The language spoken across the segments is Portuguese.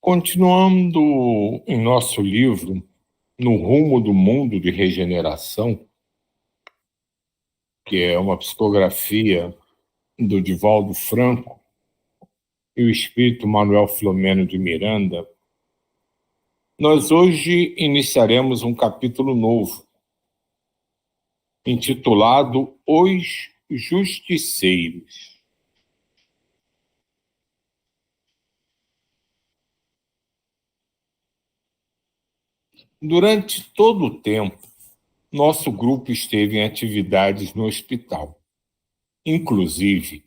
Continuando em nosso livro, No Rumo do Mundo de Regeneração, que é uma psicografia do Divaldo Franco e o espírito Manuel Filomeno de Miranda, nós hoje iniciaremos um capítulo novo, intitulado Os Justiceiros. Durante todo o tempo, nosso grupo esteve em atividades no hospital, inclusive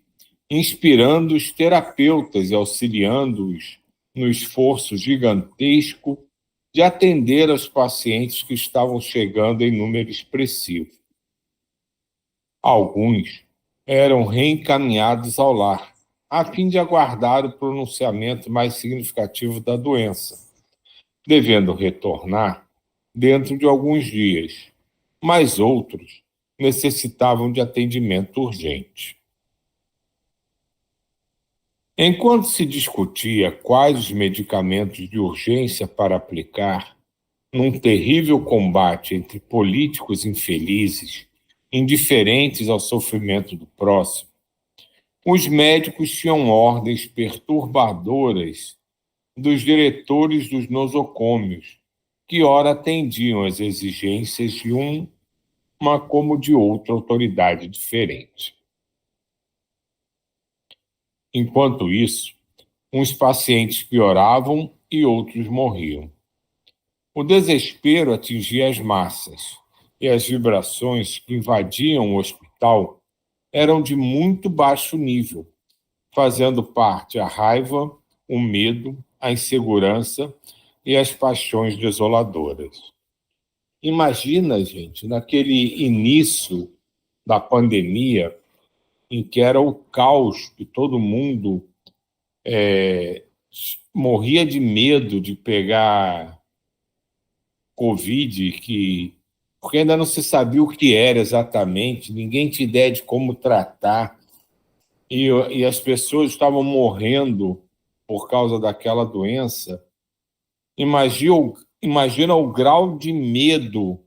inspirando os terapeutas e auxiliando-os no esforço gigantesco de atender aos pacientes que estavam chegando em número expressivo. Alguns eram reencaminhados ao lar, a fim de aguardar o pronunciamento mais significativo da doença, devendo retornar dentro de alguns dias, mas outros necessitavam de atendimento urgente. Enquanto se discutia quais os medicamentos de urgência para aplicar, num terrível combate entre políticos infelizes, indiferentes ao sofrimento do próximo, os médicos tinham ordens perturbadoras dos diretores dos nosocômios, que ora atendiam às exigências de uma como de outra autoridade diferente. Enquanto isso, uns pacientes pioravam e outros morriam. O desespero atingia as massas, e as vibrações que invadiam o hospital eram de muito baixo nível, fazendo parte a raiva, o medo, a insegurança e as paixões desoladoras. Imagina, gente, naquele início da pandemia, em que era o caos, que todo mundo morria de medo de pegar Covid, porque ainda não se sabia o que era exatamente, ninguém tinha ideia de como tratar, e as pessoas estavam morrendo por causa daquela doença. Imagina o grau de medo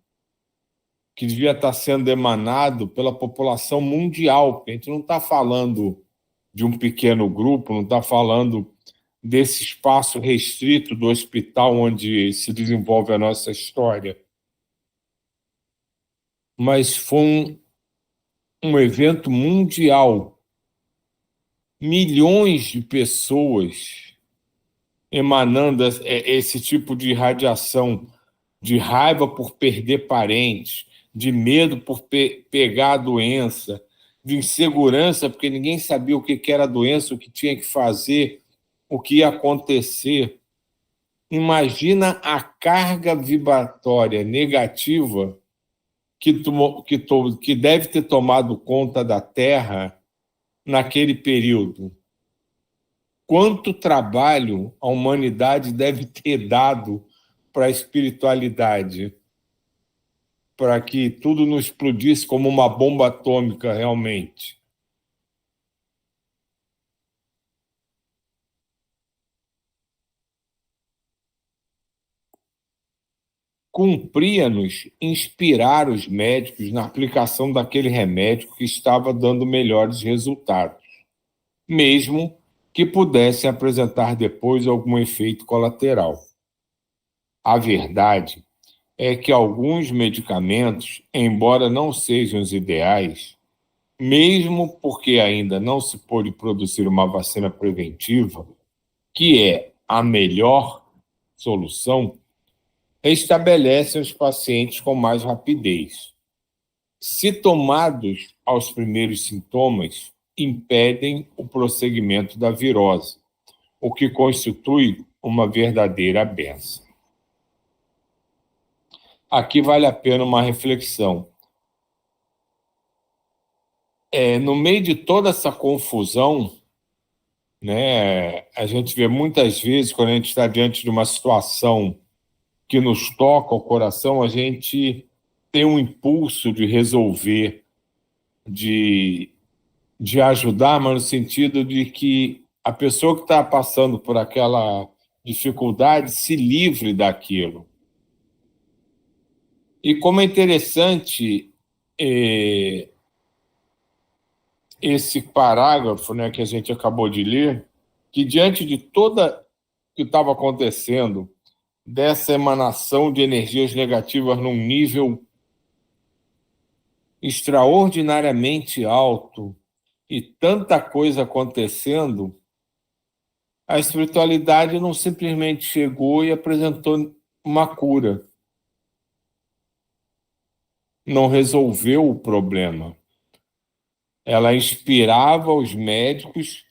que devia estar sendo emanado pela população mundial, porque a gente não está falando de um pequeno grupo, não está falando desse espaço restrito do hospital onde se desenvolve a nossa história. Mas foi um evento mundial. Milhões de pessoas emanando esse tipo de radiação, de raiva por perder parentes, de medo por pegar a doença, de insegurança porque ninguém sabia o que era a doença, o que tinha que fazer, o que ia acontecer. Imagina a carga vibratória negativa que deve ter tomado conta da Terra naquele período. Quanto trabalho a humanidade deve ter dado para a espiritualidade, para que tudo não explodisse como uma bomba atômica realmente. Cumpria-nos inspirar os médicos na aplicação daquele remédio que estava dando melhores resultados, mesmo que pudessem apresentar depois algum efeito colateral. A verdade é que alguns medicamentos, embora não sejam os ideais, mesmo porque ainda não se pôde produzir uma vacina preventiva, que é a melhor solução, estabelecem os pacientes com mais rapidez. Se tomados aos primeiros sintomas, impedem o prosseguimento da virose, o que constitui uma verdadeira bênção. Aqui vale a pena uma reflexão. No meio de toda essa confusão, né, a gente vê muitas vezes, quando a gente está diante de uma situação que nos toca o coração, a gente tem um impulso de resolver, de ajudar, mas no sentido de que a pessoa que está passando por aquela dificuldade, se livre daquilo. E como é interessante esse parágrafo, né, que a gente acabou de ler, que diante de toda o que estava acontecendo, dessa emanação de energias negativas num nível extraordinariamente alto e tanta coisa acontecendo, a espiritualidade não simplesmente chegou e apresentou uma cura, não resolveu o problema. Ela inspirava os médicos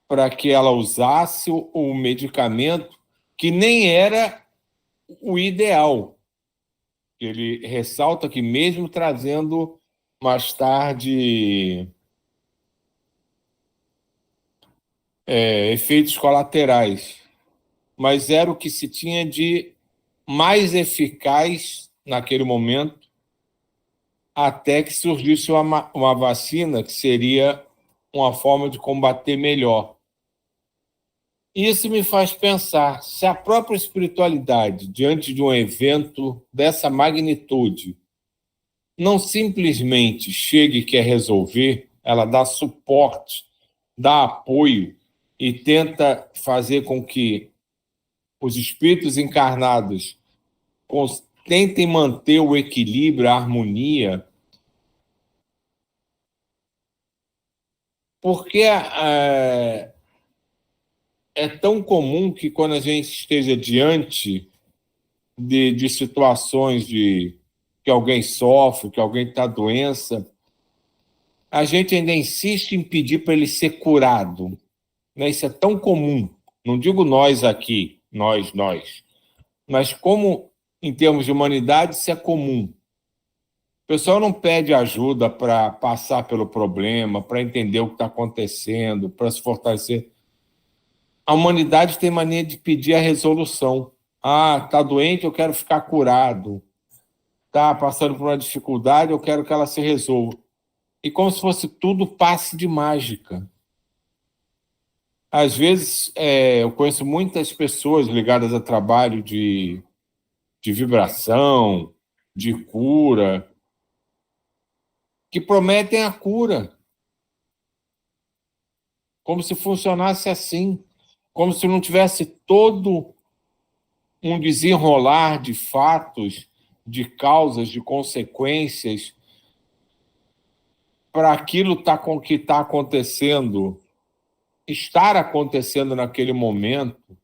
para que ela usasse o medicamento que nem era o ideal. Ele ressalta que mesmo trazendo mais tarde efeitos colaterais, mas era o que se tinha de mais eficaz naquele momento, até que surgisse uma vacina que seria uma forma de combater melhor. Isso me faz pensar, se a própria espiritualidade, diante de um evento dessa magnitude, não simplesmente chega e quer resolver, ela dá suporte, dá apoio e tenta fazer com que os espíritos encarnados tentem manter o equilíbrio, a harmonia, porque é tão comum que quando a gente esteja diante de situações de que alguém sofre, que alguém está doença, a gente ainda insiste em pedir para ele ser curado. Né? Isso é tão comum. Não digo nós aqui, nós. Mas como, em termos de humanidade, isso é comum. O pessoal não pede ajuda para passar pelo problema, para entender o que está acontecendo, para se fortalecer. A humanidade tem mania de pedir a resolução. Ah, está doente, eu quero ficar curado. Está passando por uma dificuldade, eu quero que ela se resolva. E como se fosse tudo passe de mágica. Às vezes, eu conheço muitas pessoas ligadas a trabalho de vibração, de cura, que prometem a cura, como se funcionasse assim, como se não tivesse todo um desenrolar de fatos, de causas, de consequências para aquilo que está acontecendo, estar acontecendo naquele momento.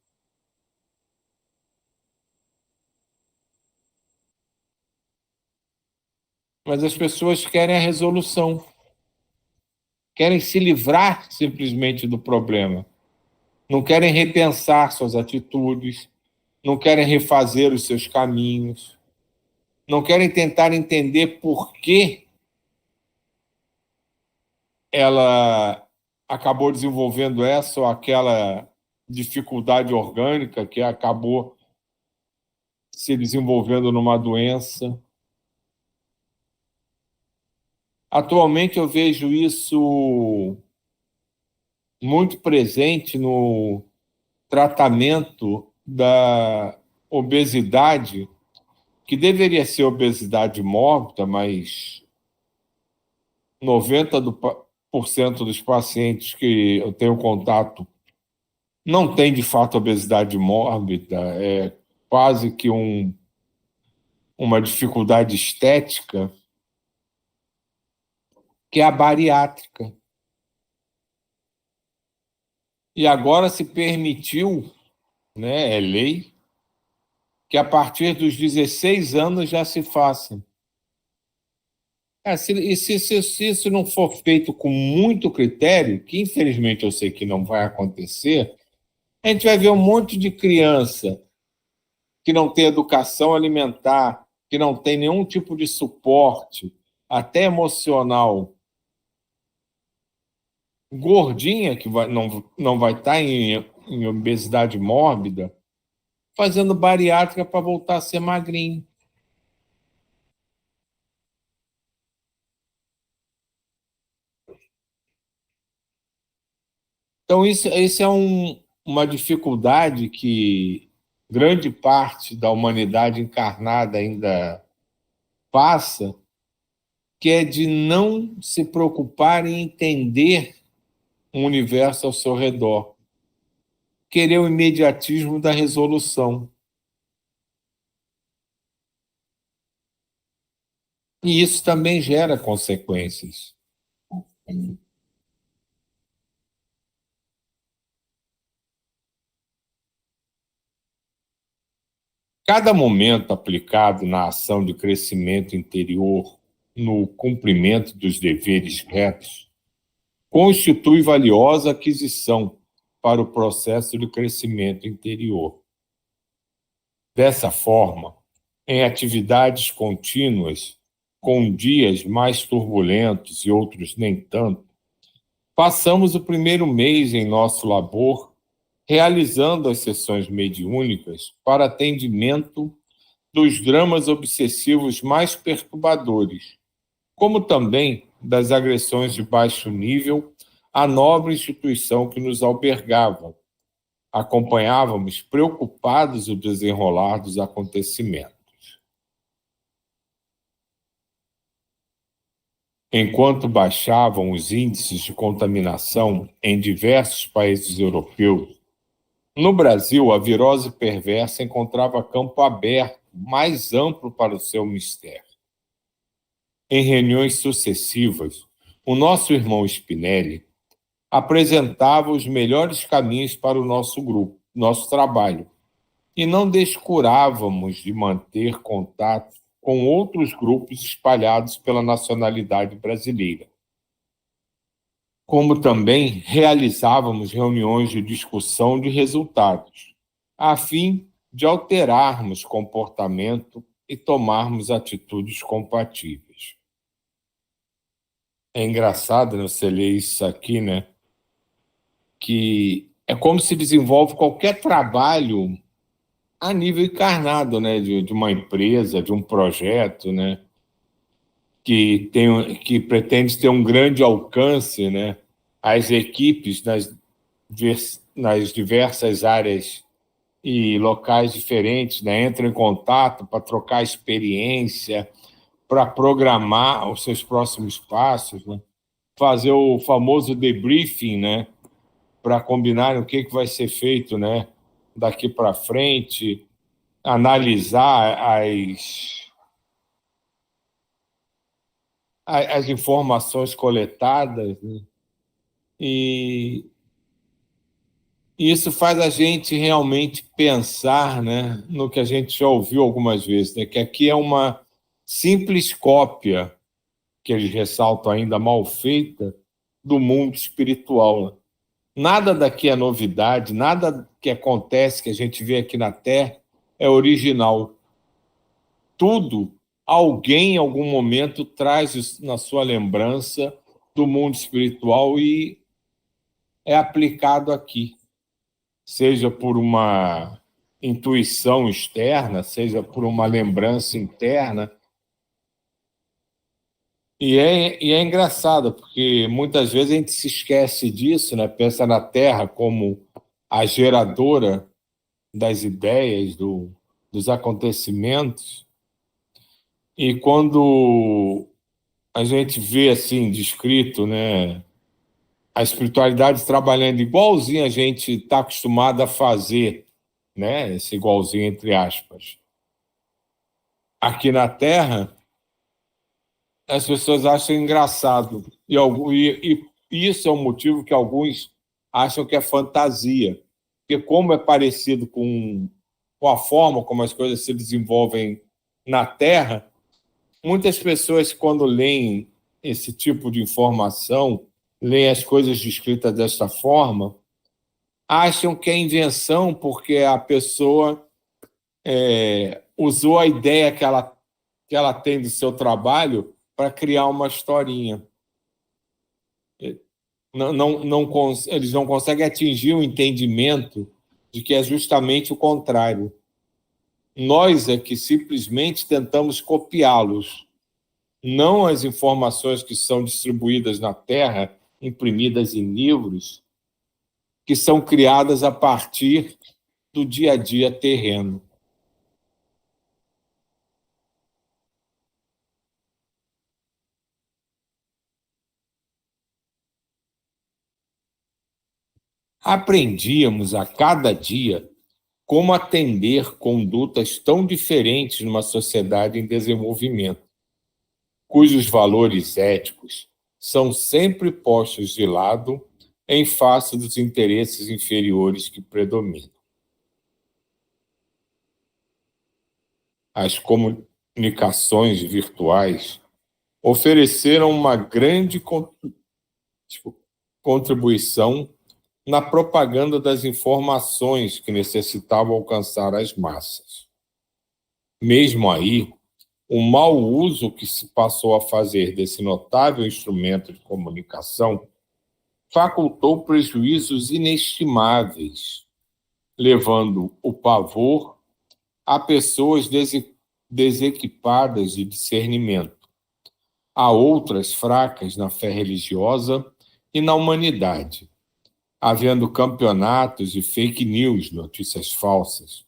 Mas as pessoas querem a resolução, querem se livrar simplesmente do problema, não querem repensar suas atitudes, não querem refazer os seus caminhos, não querem tentar entender por que ela acabou desenvolvendo essa ou aquela dificuldade orgânica que acabou se desenvolvendo numa doença. Atualmente eu vejo isso muito presente no tratamento da obesidade, que deveria ser obesidade mórbida, mas 90% dos pacientes que eu tenho contato não tem de fato obesidade mórbida, é quase que uma dificuldade estética, que é a bariátrica. E agora se permitiu, né, é lei, que a partir dos 16 anos já se faça. Se isso não for feito com muito critério, que infelizmente eu sei que não vai acontecer, a gente vai ver um monte de criança que não tem educação alimentar, que não tem nenhum tipo de suporte, até emocional, gordinha, que não vai estar em obesidade mórbida, fazendo bariátrica para voltar a ser magrinho. Então, isso é uma dificuldade que grande parte da humanidade encarnada ainda passa, que é de não se preocupar em entender o universo ao seu redor, querer o imediatismo da resolução. E isso também gera consequências. Cada momento aplicado na ação de crescimento interior, no cumprimento dos deveres retos, constitui valiosa aquisição para o processo de crescimento interior. Dessa forma, em atividades contínuas, com dias mais turbulentos e outros nem tanto, passamos o primeiro mês em nosso labor realizando as sessões mediúnicas para atendimento dos dramas obsessivos mais perturbadores, como também das agressões de baixo nível à nobre instituição que nos albergava. Acompanhávamos preocupados o desenrolar dos acontecimentos. Enquanto baixavam os índices de contaminação em diversos países europeus, no Brasil, a virose perversa encontrava campo aberto, mais amplo para o seu mistério. Em reuniões sucessivas, o nosso irmão Spinelli apresentava os melhores caminhos para o nosso grupo, nosso trabalho, e não descurávamos de manter contato com outros grupos espalhados pela nacionalidade brasileira. Como também realizávamos reuniões de discussão de resultados, a fim de alterarmos comportamento e tomarmos atitudes compatíveis. É engraçado, né, você ler isso aqui, né? Que é como se desenvolve qualquer trabalho a nível encarnado, né? De uma empresa, de um projeto, né? Que pretende ter um grande alcance, né? As equipes nas diversas áreas e locais diferentes, né? Entram em contato para trocar experiência, para programar os seus próximos passos, né? Fazer o famoso debriefing, né? Para combinar o que vai ser feito, né? Daqui para frente, analisar as informações coletadas, né? E isso faz a gente realmente pensar, né, no que a gente já ouviu algumas vezes, né, que aqui é uma simples cópia, que eles ressaltam ainda mal feita, do mundo espiritual. Nada daqui é novidade, nada que acontece, que a gente vê aqui na Terra, é original. Tudo, alguém em algum momento traz na sua lembrança do mundo espiritual e é aplicado aqui, seja por uma intuição externa, seja por uma lembrança interna. E é engraçado, porque muitas vezes a gente se esquece disso, né? Pensa na Terra como a geradora das ideias, dos acontecimentos, e quando a gente vê assim descrito, né, a espiritualidade trabalhando igualzinho a gente está acostumado a fazer, né, esse igualzinho entre aspas, aqui na Terra, as pessoas acham engraçado. E isso é um motivo que alguns acham que é fantasia. Porque como é parecido com a forma como as coisas se desenvolvem na Terra, muitas pessoas, quando leem esse tipo de informação, leem as coisas descritas desta forma, acham que é invenção porque a pessoa usou a ideia que ela tem do seu trabalho para criar uma historinha. Eles não conseguem atingir o entendimento de que é justamente o contrário. Nós é que simplesmente tentamos copiá-los, não as informações que são distribuídas na Terra, imprimidas em livros, que são criadas a partir do dia a dia terreno. Aprendíamos a cada dia como atender condutas tão diferentes numa sociedade em desenvolvimento, cujos valores éticos são sempre postos de lado em face dos interesses inferiores que predominam. As comunicações virtuais ofereceram uma grande contribuição na propaganda das informações que necessitavam alcançar as massas. Mesmo aí, o mau uso que se passou a fazer desse notável instrumento de comunicação facultou prejuízos inestimáveis, levando o pavor a pessoas desequipadas de discernimento, a outras fracas na fé religiosa e na humanidade, havendo campeonatos de fake news, notícias falsas,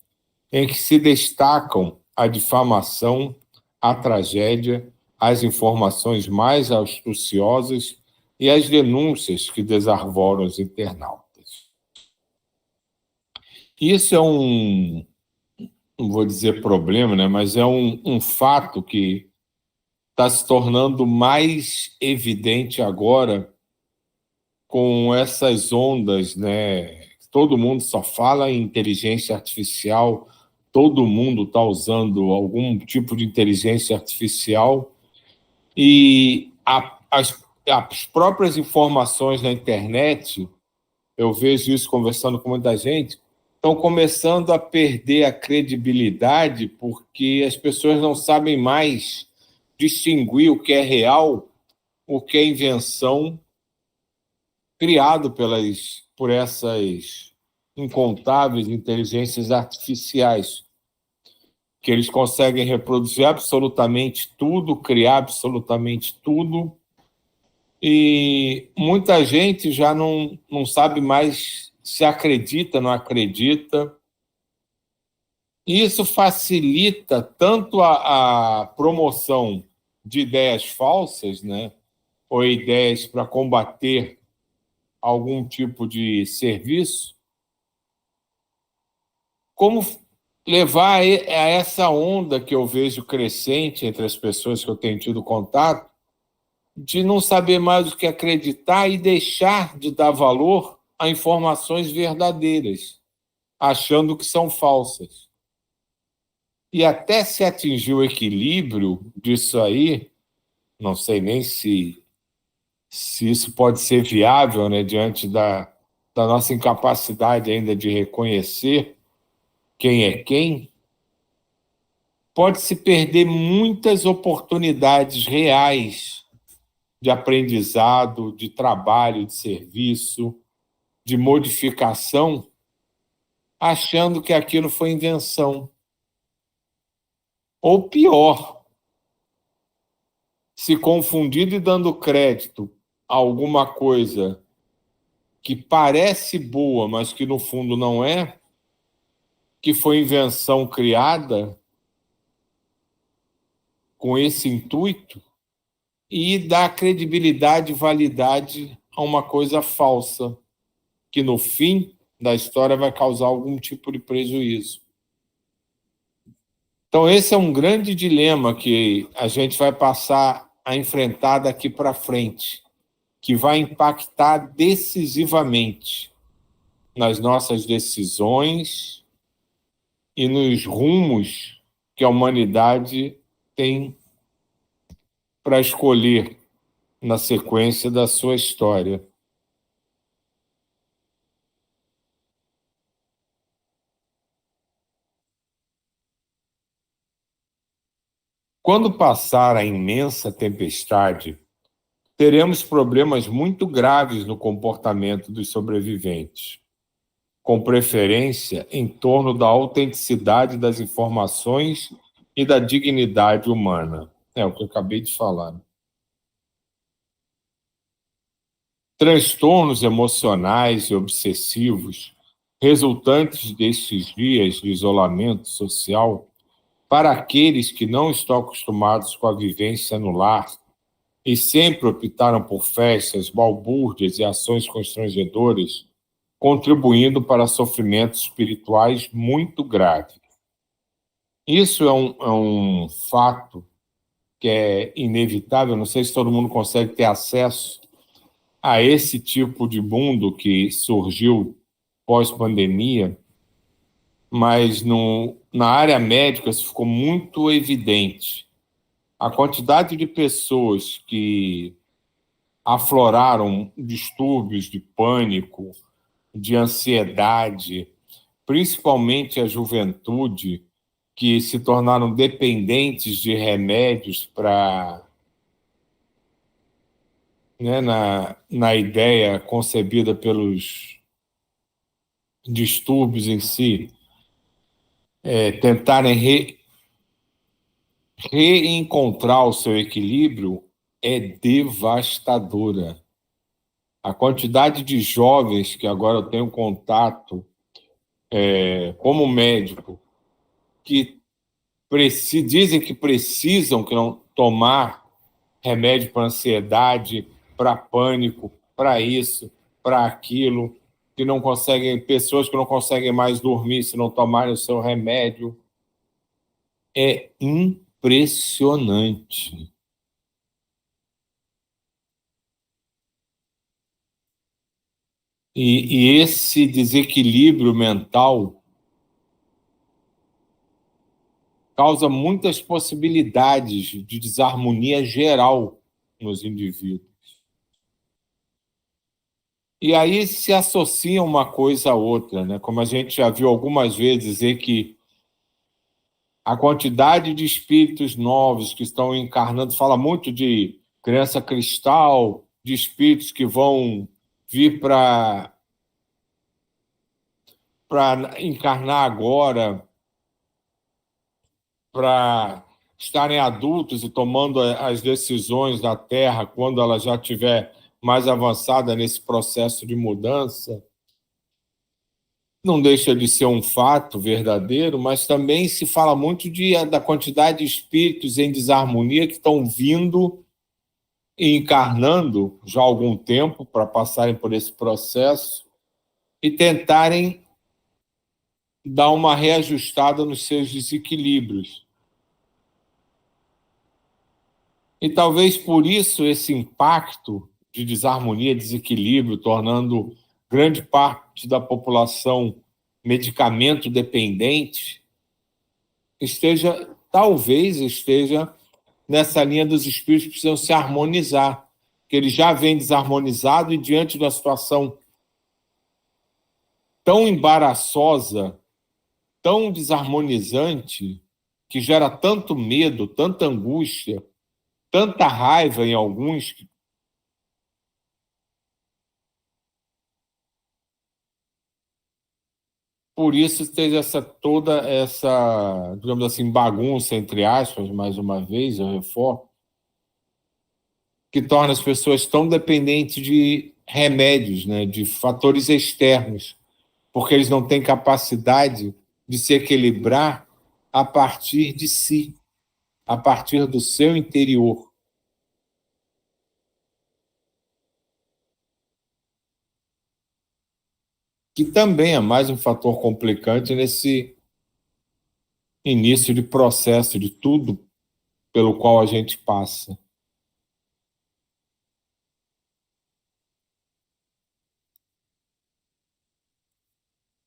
em que se destacam a difamação, a tragédia, as informações mais astuciosas e as denúncias que desarvoram os internautas. Isso é não vou dizer problema, né, mas é um fato que está se tornando mais evidente agora com essas ondas, né? Todo mundo só fala em inteligência artificial, todo mundo está usando algum tipo de inteligência artificial e as próprias informações na internet, eu vejo isso conversando com muita gente, estão começando a perder a credibilidade porque as pessoas não sabem mais distinguir o que é real, o que é invenção criado por essas incontáveis inteligências artificiais, que eles conseguem reproduzir absolutamente tudo, criar absolutamente tudo, e muita gente já não sabe mais se acredita, não acredita. E isso facilita tanto a promoção de ideias falsas, né, ou ideias para combater algum tipo de serviço, como levar a essa onda que eu vejo crescente entre as pessoas que eu tenho tido contato, de não saber mais o que acreditar e deixar de dar valor a informações verdadeiras, achando que são falsas. E até se atingir o equilíbrio disso aí, não sei nem se isso pode ser viável, né, diante da nossa incapacidade ainda de reconhecer quem é quem, pode-se perder muitas oportunidades reais de aprendizado, de trabalho, de serviço, de modificação, achando que aquilo foi invenção. Ou pior, se confundido e dando crédito a alguma coisa que parece boa, mas que no fundo não é, que foi invenção criada com esse intuito, e dar credibilidade e validade a uma coisa falsa, que no fim da história vai causar algum tipo de prejuízo. Então, esse é um grande dilema que a gente vai passar a enfrentar daqui para frente, que vai impactar decisivamente nas nossas decisões e nos rumos que a humanidade tem para escolher na sequência da sua história. Quando passar a imensa tempestade, teremos problemas muito graves no comportamento dos sobreviventes, com preferência em torno da autenticidade das informações e da dignidade humana. É o que eu acabei de falar. transtornos emocionais e obsessivos resultantes desses dias de isolamento social, para aqueles que não estão acostumados com a vivência no lar e sempre optaram por festas, balbúrdias e ações constrangedoras, contribuindo para sofrimentos espirituais muito graves. Isso é um fato que é inevitável. Não sei se todo mundo consegue ter acesso a esse tipo de mundo que surgiu pós-pandemia, mas na área médica isso ficou muito evidente. A quantidade de pessoas que afloraram distúrbios de pânico, de ansiedade, principalmente a juventude, que se tornaram dependentes de remédios para, né, na ideia concebida pelos distúrbios em si, tentarem reencontrar o seu equilíbrio, é devastadora. A quantidade de jovens que agora eu tenho contato, como médico, que dizem que precisam que não tomar remédio para ansiedade, para pânico, para isso, para aquilo, que não conseguem, pessoas que não conseguem mais dormir se não tomarem o seu remédio. É impressionante. E esse desequilíbrio mental causa muitas possibilidades de desarmonia geral nos indivíduos. E aí se associa uma coisa a outra, né? Como a gente já viu algumas vezes dizer que a quantidade de espíritos novos que estão encarnando, fala muito de criança cristal, de espíritos que vão vir para encarnar agora, para estarem adultos e tomando as decisões da Terra quando ela já estiver mais avançada nesse processo de mudança. Não deixa de ser um fato verdadeiro, mas também se fala muito da quantidade de espíritos em desarmonia que estão vindo e encarnando já há algum tempo para passarem por esse processo e tentarem dar uma reajustada nos seus desequilíbrios. E talvez por isso esse impacto de desarmonia, desequilíbrio, tornando grande parte da população medicamento dependente, talvez esteja nessa linha dos espíritos que precisam se harmonizar, que eles já vêm desarmonizados e diante de uma situação tão embaraçosa, tão desarmonizante, que gera tanto medo, tanta angústia, tanta raiva em alguns. Por isso teve toda essa, digamos assim, bagunça, entre aspas, mais uma vez, eu reforço, que torna as pessoas tão dependentes de remédios, né, de fatores externos, porque eles não têm capacidade de se equilibrar a partir de si, a partir do seu interior. Que também é mais um fator complicante nesse início de processo, de tudo pelo qual a gente passa.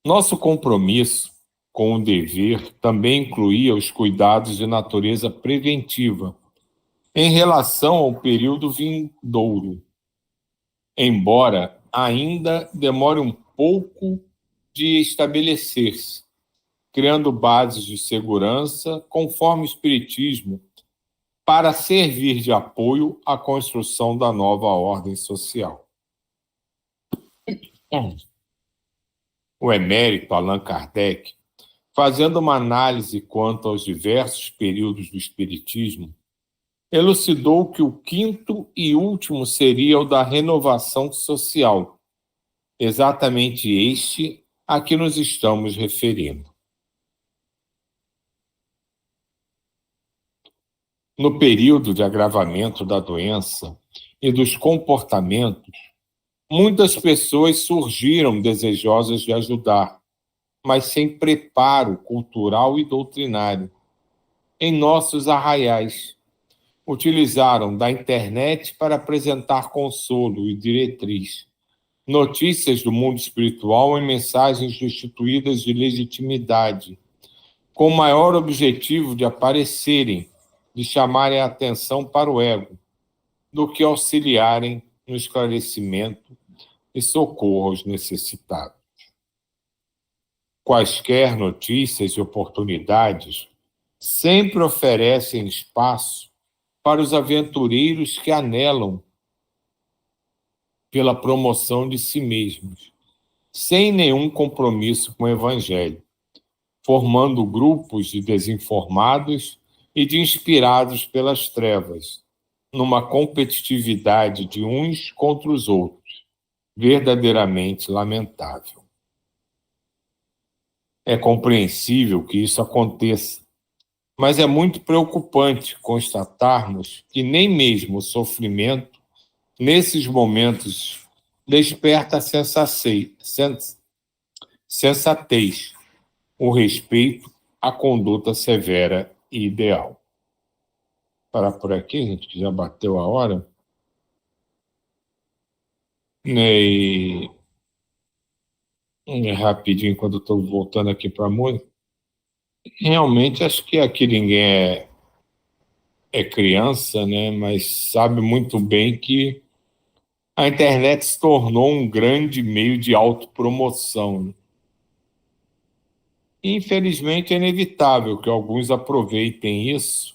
Nosso compromisso com o dever também incluía os cuidados de natureza preventiva em relação ao período vindouro, embora ainda demore um pouco de estabelecer-se, criando bases de segurança conforme o Espiritismo para servir de apoio à construção da nova ordem social. O emérito Allan Kardec, fazendo uma análise quanto aos diversos períodos do Espiritismo, elucidou que o quinto e último seria o da renovação social, exatamente este a que nos estamos referindo. No período de agravamento da doença e dos comportamentos, muitas pessoas surgiram desejosas de ajudar, mas sem preparo cultural e doutrinário. Em nossos arraiais, utilizaram da internet para apresentar consolo e diretriz, notícias do mundo espiritual em mensagens destituídas de legitimidade, com o maior objetivo de aparecerem, de chamarem a atenção para o ego, do que auxiliarem no esclarecimento e socorro aos necessitados. Quaisquer notícias e oportunidades sempre oferecem espaço para os aventureiros que anelam pela promoção de si mesmos, sem nenhum compromisso com o Evangelho, formando grupos de desinformados e de inspirados pelas trevas, numa competitividade de uns contra os outros, verdadeiramente lamentável. É compreensível que isso aconteça, mas é muito preocupante constatarmos que nem mesmo o sofrimento, nesses momentos, desperta a sensatez, o respeito à conduta severa e ideal. Parar por aqui, gente, que já bateu a hora. E rapidinho, quando eu estou voltando aqui para a música, realmente acho que aqui ninguém é criança, né? Mas sabe muito bem que a internet se tornou um grande meio de autopromoção. Infelizmente, é inevitável que alguns aproveitem isso